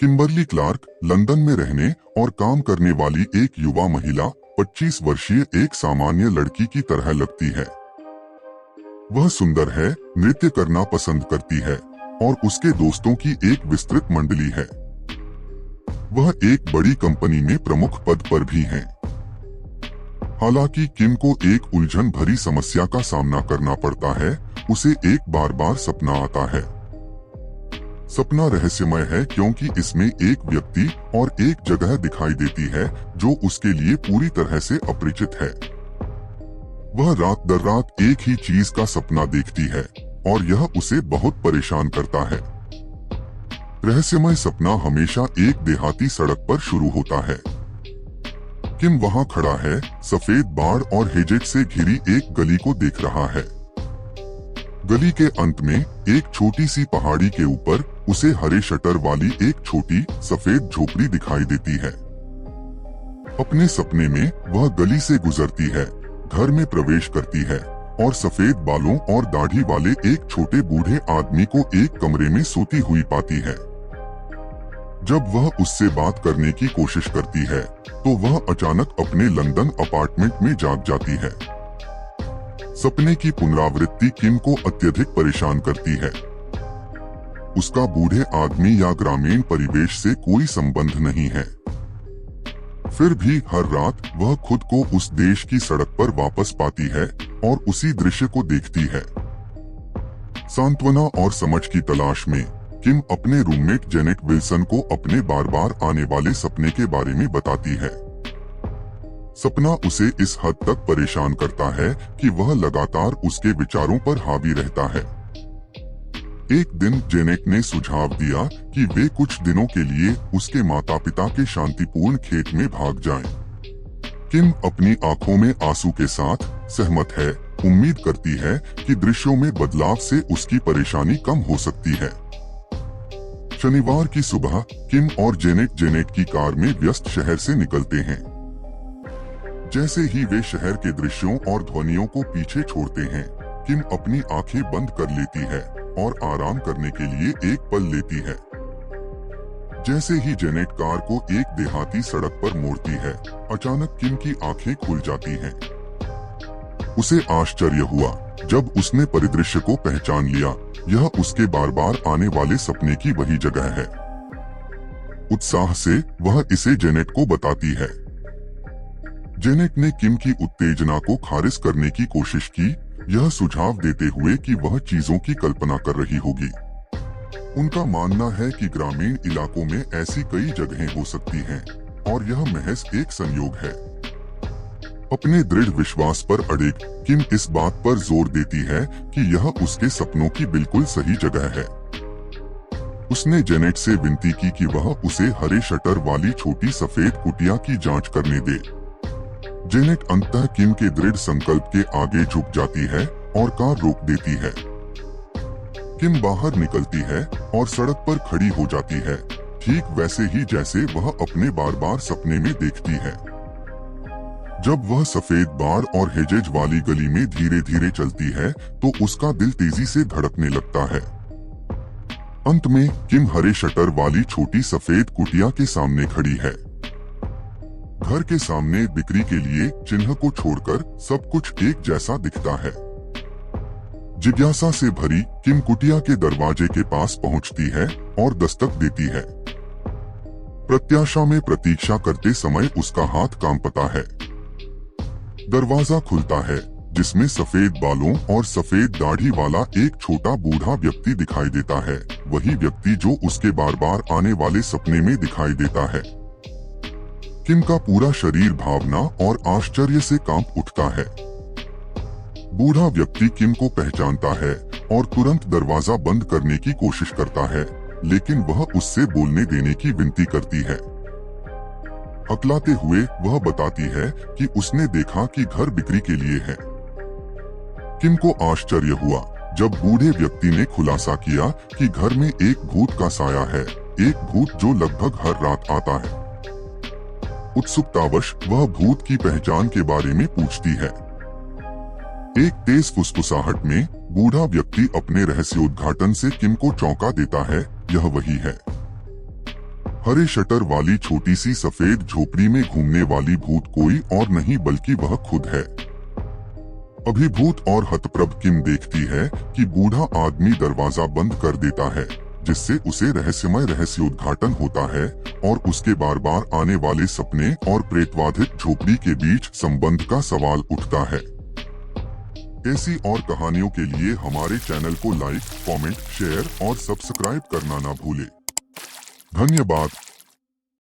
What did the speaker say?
Kimberly Clark London में रहने और काम करने वाली एक युवा महिला 25 वर्षीय एक सामान्य लड़की की तरह लगती है। वह सुंदर है, नृत्य करना पसंद करती है और उसके दोस्तों की एक विस्तृत मंडली है। वह एक बड़ी कंपनी में प्रमुख पद पर भी हैं। हालांकि किम को एक उलझन भरी समस्या का सामना करना पड़ता है। उसे एक बार सपना आता है। सपना रहस्यमय है क्योंकि इसमें एक व्यक्ति और एक जगह दिखाई देती है जो उसके लिए पूरी तरह से अपरिचित है। वह रात दर रात एक ही चीज का सपना देखती है और यह उसे बहुत परेशान करता है। रहस्यमय सपना हमेशा एक देहाती सड़क पर शुरू होता है। किम वहां खड़ा है, सफेद बाड़ और हेजेज से घिरी एक गली को देख रहा है। गली के अंत में एक छोटी सी पहाड़ी के ऊपर उसे हरे शटर वाली एक छोटी सफेद झोपड़ी दिखाई देती है। अपने सपने में वह गली से गुजरती है, घर में प्रवेश करती है और सफेद बालों और दाढ़ी वाले एक छोटे बूढ़े आदमी को एक कमरे में सोती हुई पाती है। जब वह उससे बात करने की कोशिश करती है तो वह अचानक अपने लंदन अपार्टमेंट में जाग जाती है। सपने की पुनरावृत्ति किम को अत्यधिक परेशान करती है। उसका बूढ़े आदमी या ग्रामीण परिवेश से कोई संबंध नहीं है। फिर भी हर रात वह खुद को उस देश की सड़क पर वापस पाती है और उसी दृश्य को देखती है। सांत्वना और समझ की तलाश में किम अपने रूममेट जेनेट विल्सन को अपने बार बार आने वाले सपने के बारे में बताती है। सपना उसे इस हद तक परेशान करता है कि वह लगातार उसके विचारों पर हावी रहता है। एक दिन जेनेट ने सुझाव दिया कि वे कुछ दिनों के लिए उसके माता पिता के शांतिपूर्ण खेत में भाग जाएं। किम अपनी आंखों में आंसू के साथ सहमत है, उम्मीद करती है कि दृश्यों में बदलाव से उसकी परेशानी कम हो सकती है। शनिवार की सुबह किम और जेनेट की कार में व्यस्त शहर से निकलते हैं। जैसे ही वे शहर के दृश्यों और ध्वनियों को पीछे छोड़ते हैं, किम अपनी आंखें बंद कर लेती है और आराम करने के लिए एक पल लेती है। जैसे ही जेनेट कार को एक देहाती सड़क पर मोड़ती है, अचानक किम की आंखें खुल जाती हैं। उसे आश्चर्य हुआ जब उसने परिदृश्य को पहचान लिया। यह उसके बार बार आने वाले सपने की वही जगह है। उत्साह से वह इसे जेनेट को बताती है। जेनेट ने किम की उत्तेजना को खारिज करने की कोशिश की, यह सुझाव देते हुए कि वह चीजों की कल्पना कर रही होगी। उनका मानना है कि ग्रामीण इलाकों में ऐसी कई जगहें हो सकती हैं और यह महज एक संयोग है। अपने दृढ़ विश्वास पर अड़े किम इस बात पर जोर देती है कि यह उसके सपनों की बिल्कुल सही जगह है। उसने जेनेट से विनती की कि वह उसे हरे शटर वाली छोटी सफेद कुटिया की जांच करने दे। जेनेट अंततः किम के दृढ़ संकल्प के आगे झुक जाती है और कार रोक देती है। किम बाहर निकलती है और सड़क पर खड़ी हो जाती है, ठीक वैसे ही जैसे वह अपने बार बार सपने में देखती है। जब वह सफेद बाड़ और हेजेज वाली गली में धीरे धीरे चलती है तो उसका दिल तेजी से धड़कने लगता है। अंत में किम हरे शटर वाली छोटी सफेद कुटिया के सामने खड़ी है। घर के सामने बिक्री के लिए चिन्ह को छोड़कर सब कुछ एक जैसा दिखता है। जिज्ञासा से भरी किम कुटिया के दरवाजे के पास पहुंचती है और दस्तक देती है। प्रत्याशा में प्रतीक्षा करते समय उसका हाथ कांपता है। दरवाजा खुलता है, जिसमें सफेद बालों और सफेद दाढ़ी वाला एक छोटा बूढ़ा व्यक्ति दिखाई देता है। वही व्यक्ति जो उसके बार बार आने वाले सपने में दिखाई देता है। किम का पूरा शरीर भावना और आश्चर्य से कांप उठता है। बूढ़ा व्यक्ति किम को पहचानता है और तुरंत दरवाजा बंद करने की कोशिश करता है, लेकिन वह उससे बोलने देने की विनती करती है। हकलाते हुए वह बताती है कि उसने देखा कि घर बिक्री के लिए है। किम को आश्चर्य हुआ जब बूढ़े व्यक्ति ने खुलासा किया कि घर में एक भूत का साया है, एक भूत जो लगभग हर रात आता है। उत्सुकतावश वह भूत की पहचान के बारे में पूछती है। एक तेज फुसफुसाहट में बूढ़ा व्यक्ति अपने रहस्योद्घाटन से किम को चौंका देता है। यह वही है। हरे शटर वाली छोटी सी सफेद झोपड़ी में घूमने वाली भूत कोई और नहीं बल्कि वह खुद है। अभिभूत और हतप्रभ किम देखती है कि बूढ़ा आदमी दरवाजा बंद कर देता है, जिससे उसे रहस्यमय रहस्योद्घाटन होता है और उसके बार बार आने वाले सपने और प्रेतवाधित झोपड़ी के बीच संबंध का सवाल उठता है। ऐसी और कहानियों के लिए हमारे चैनल को लाइक, कमेंट, शेयर और सब्सक्राइब करना ना भूले। धन्यवाद।